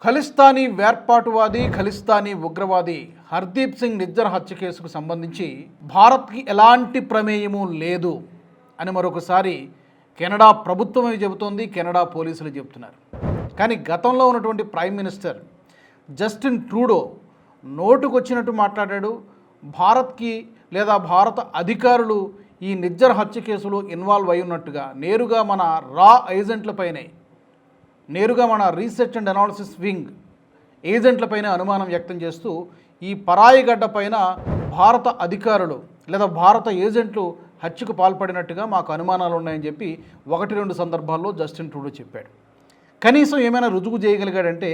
ఖలిస్తానీ వేర్పాటువాది ఖలిస్తానీ ఉగ్రవాది హర్దీప్ సింగ్ నిజ్జర్ హత్య కేసుకు సంబంధించి భారత్కి ఎలాంటి ప్రమేయము లేదు అని మరొకసారి కెనడా ప్రభుత్వమే చెబుతోంది, కెనడా పోలీసులు చెబుతున్నారు. కానీ గతంలో ఉన్నటువంటి ప్రైమ్ మినిస్టర్ జస్టిన్ ట్రూడో నోటుకొచ్చినట్టు మాట్లాడాడు. భారత్కి లేదా భారత అధికారులు ఈ నిజ్జర్ హత్య కేసులో ఇన్వాల్వ్ అయి ఉన్నట్టుగా నేరుగా మన రా ఏజెంట్లపైనే, నేరుగా మన రీసెర్చ్ అండ్ అనాలిసిస్ వింగ్ ఏజెంట్లపైన అనుమానం వ్యక్తం చేస్తూ ఈ పరాయి గడ్డ పైన భారత అధికారులు లేదా భారత ఏజెంట్లు హత్యకు పాల్పడినట్టుగా మాకు అనుమానాలు ఉన్నాయని చెప్పి 1-2 సందర్భాల్లో జస్టిన్ ట్రూడో చెప్పాడు. కనీసం ఏమైనా రుజువు చేయగలిగాడంటే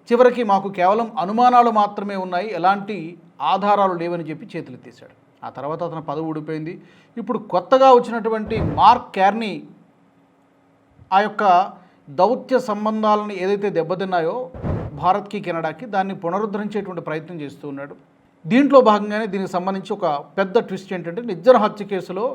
చివరికి మాకు కేవలం అనుమానాలు మాత్రమే ఉన్నాయి, ఎలాంటి ఆధారాలు లేవని చెప్పి చేతులెత్తేశాడు. ఆ తర్వాత అతను పదవి ఊడిపోయింది. ఇప్పుడు కొత్తగా వచ్చినటువంటి మార్క్ కార్నీ ఆ యొక్క దౌత్య సంబంధాలను ఏదైతే దెబ్బతిన్నాయో భారత్కి కెనడాకి, దాన్ని పునరుద్ధరించేటువంటి ప్రయత్నం చేస్తూ ఉన్నాడు. దీంట్లో భాగంగానే దీనికి సంబంధించి ఒక పెద్ద ట్విస్ట్ ఏంటంటే నిజ్జర్ హత్య కేసులో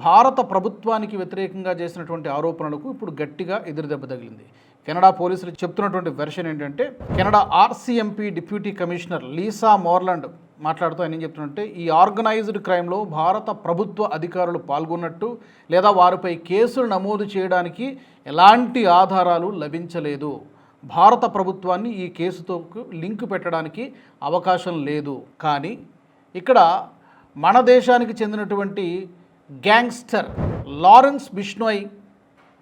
భారత ప్రభుత్వానికి వ్యతిరేకంగా చేసినటువంటి ఆరోపణలకు ఇప్పుడు గట్టిగా ఎదురుదెబ్బ తగిలింది. కెనడా పోలీసులు చెప్తున్నటువంటి వెర్షన్ ఏంటంటే, Canada RCMP deputy commissioner Lisa మోర్లాండ్ మాట్లాడుతూ ఆయన ఏం చెప్తున్నట్టే, ఈ ఆర్గనైజ్డ్ క్రైమ్లో భారత ప్రభుత్వ అధికారులు పాల్గొన్నట్టు లేదా వారిపై కేసులు నమోదు చేయడానికి ఎలాంటి ఆధారాలు లభించలేదు. భారత ప్రభుత్వాన్ని ఈ కేసుతో లింక్ పెట్టడానికి అవకాశం లేదు. కానీ ఇక్కడ మన దేశానికి చెందినటువంటి గ్యాంగ్స్టర్ లారెన్స్ బిష్నోయ్,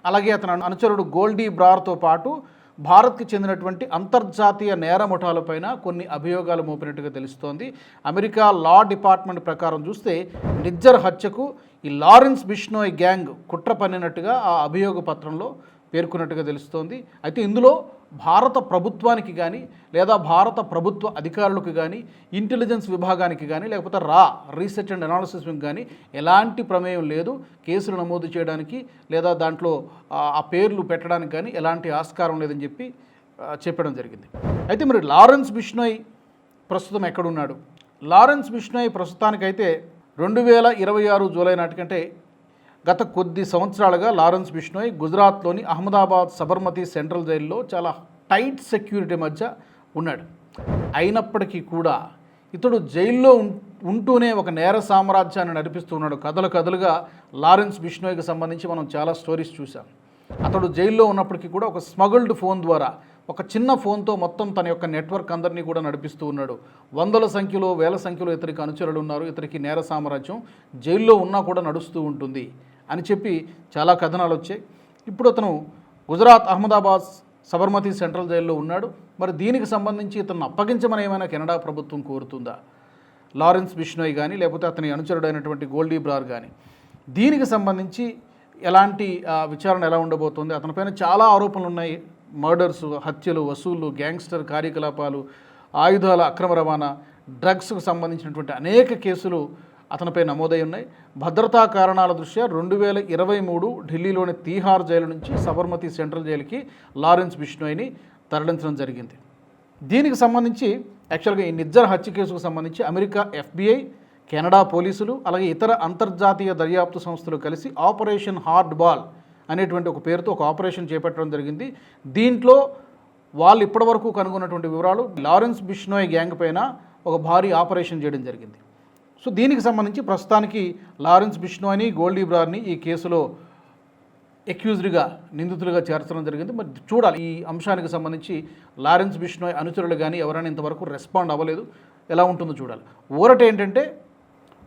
అలాగే అతని అనుచరుడు గోల్డీ బ్రార్తో పాటు భారత్కి చెందినటువంటి అంతర్జాతీయ నేర ముఠాలపైన కొన్ని అభియోగాలు మోపినట్టుగా తెలుస్తోంది. అమెరికా లా డిపార్ట్మెంట్ ప్రకారం చూస్తే నిజ్జర్ హత్యకు ఈ లారెన్స్ బిష్నోయ్ గ్యాంగ్ కుట్ర పన్నినట్టుగా ఆ అభియోగ పత్రంలో పేర్కొన్నట్టుగా తెలుస్తోంది. అయితే ఇందులో భారత ప్రభుత్వానికి కానీ లేదా భారత ప్రభుత్వ అధికారులకు కానీ, ఇంటెలిజెన్స్ విభాగానికి కానీ, లేకపోతే రీసెర్చ్ అండ్ అనాలిసిస్ వింగ్ కానీ ఎలాంటి ప్రమేయం లేదు. కేసులు నమోదు చేయడానికి లేదా దాంట్లో ఆ పేర్లు పెట్టడానికి కానీ ఎలాంటి ఆస్కారం లేదని చెప్పి చెప్పడం జరిగింది. అయితే మరి లారెన్స్ బిష్నోయ్ ప్రస్తుతం ఎక్కడున్నాడు? లారెన్స్ బిష్నోయ్ ప్రస్తుతానికైతే 2026 జూలై నాటికంటే గత కొద్ది సంవత్సరాలుగా లారెన్స్ బిష్నోయ్ గుజరాత్లోని అహ్మదాబాద్ సబర్మతి సెంట్రల్ జైల్లో చాలా టైట్ సెక్యూరిటీ మధ్య ఉన్నాడు. అయినప్పటికీ కూడా ఇతడు జైల్లో ఉంటూనే ఒక నేర సామ్రాజ్యాన్ని నడిపిస్తూ ఉన్నాడు. కథలుగా లారెన్స్ బిష్నోయ్కి సంబంధించి మనం చాలా స్టోరీస్ చూసాం. అతడు జైల్లో ఉన్నప్పటికీ కూడా ఒక స్మగుల్డ్ ఫోన్ ద్వారా, ఒక చిన్న ఫోన్తో మొత్తం తన యొక్క నెట్వర్క్ అందరినీ కూడా నడిపిస్తూ ఉన్నాడు. వందల సంఖ్యలో, వేల సంఖ్యలో ఇతనికి అనుచరులు ఉన్నారు. ఇతనికి నేర సామ్రాజ్యం జైల్లో ఉన్నా కూడా నడుస్తూ ఉంటుంది అని చెప్పి చాలా కథనాలు వచ్చాయి. ఇప్పుడు అతను గుజరాత్ అహ్మదాబాద్ సబర్మతి సెంట్రల్ జైల్లో ఉన్నాడు. మరి దీనికి సంబంధించి ఇతను అప్పగించమని ఏమైనా కెనడా ప్రభుత్వం కోరుతుందా? లారెన్స్ బిష్నోయ్ కానీ లేకపోతే అతని అనుచరుడైనటువంటి గోల్డీ బ్రార్ కానీ దీనికి సంబంధించి ఎలాంటి విచారణ ఎలా ఉండబోతుంది? అతనిపైన చాలా ఆరోపణలు ఉన్నాయి. మర్డర్స్, హత్యలు, వసూళ్లు, గ్యాంగ్స్టర్ కార్యకలాపాలు, ఆయుధాల అక్రమ రవాణా, డ్రగ్స్కు సంబంధించినటువంటి అనేక కేసులు అతనిపై నమోదై ఉన్నాయి. భద్రతా కారణాల దృష్ట్యా 2023 ఢిల్లీలోని తీహార్ జైలు నుంచి సబర్మతి సెంట్రల్ జైలుకి లారెన్స్ బిష్నోయ్ని తరలించడం జరిగింది. దీనికి సంబంధించి యాక్చువల్గా ఈ నిజ్జర్ హత్య కేసుకు సంబంధించి అమెరికా FBI, కెనడా పోలీసులు, అలాగే ఇతర అంతర్జాతీయ దర్యాప్తు సంస్థలు కలిసి ఆపరేషన్ హార్డ్ బాల్ అనేటువంటి ఒక పేరుతో ఒక ఆపరేషన్ చేపట్టడం జరిగింది. దీంట్లో వాళ్ళు ఇప్పటివరకు కనుగొన్నటువంటి వివరాలు, లారెన్స్ బిష్నోయ్ గ్యాంగ్ పైన ఒక భారీ ఆపరేషన్ చేయడం జరిగింది. సో దీనికి సంబంధించి ప్రస్తుతానికి లారెన్స్ బిష్నోయ్ని, గోల్డీ బ్రార్ని ఈ కేసులో అక్యూజ్డ్గా, నిందితులుగా చేర్చడం జరిగింది. మరి చూడాలి ఈ అంశానికి సంబంధించి లారెన్స్ బిష్నోయ్ అనుచరులు కానీ ఎవరైనా ఇంతవరకు రెస్పాండ్ అవ్వలేదు, ఎలా ఉంటుందో చూడాలి. ఊరట ఏంటంటే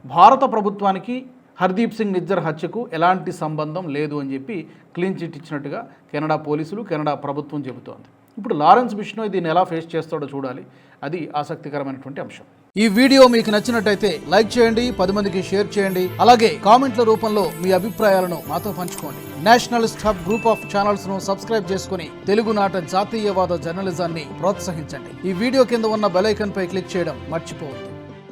భారత ప్రభుత్వానికి హర్దీప్ సింగ్ నిజ్జర్ హత్యకు ఎలాంటి సంబంధం లేదు అని చెప్పి క్లీన్ చిట్ ఇచ్చినట్టుగా కెనడా పోలీసులు, కెనడా ప్రభుత్వం చెబుతోంది. ఇప్పుడు లారెన్స్ బిష్నోయ్ దీన్ని ఎలా ఫేస్ చేస్తాడో చూడాలి. అది ఆసక్తికరమైనటువంటి అంశం. ఈ వీడియో మీకు నచ్చినట్టయితే లైక్ చేయండి, 10 మందికి షేర్ చేయండి. అలాగే కామెంట్ల రూపంలో మీ అభిప్రాయాలను మాతో పంచుకోండి. Nationalist hub group of channels ను సబ్స్క్రైబ్ చేసుకుని తెలుగునాట జాతీయవాద జర్నలిజాన్ని ప్రోత్సహించండి. ఈ వీడియో కింద ఉన్న బెల్ ఐకాన్ పై క్లిక్ చేయడం మర్చిపోవద్దు.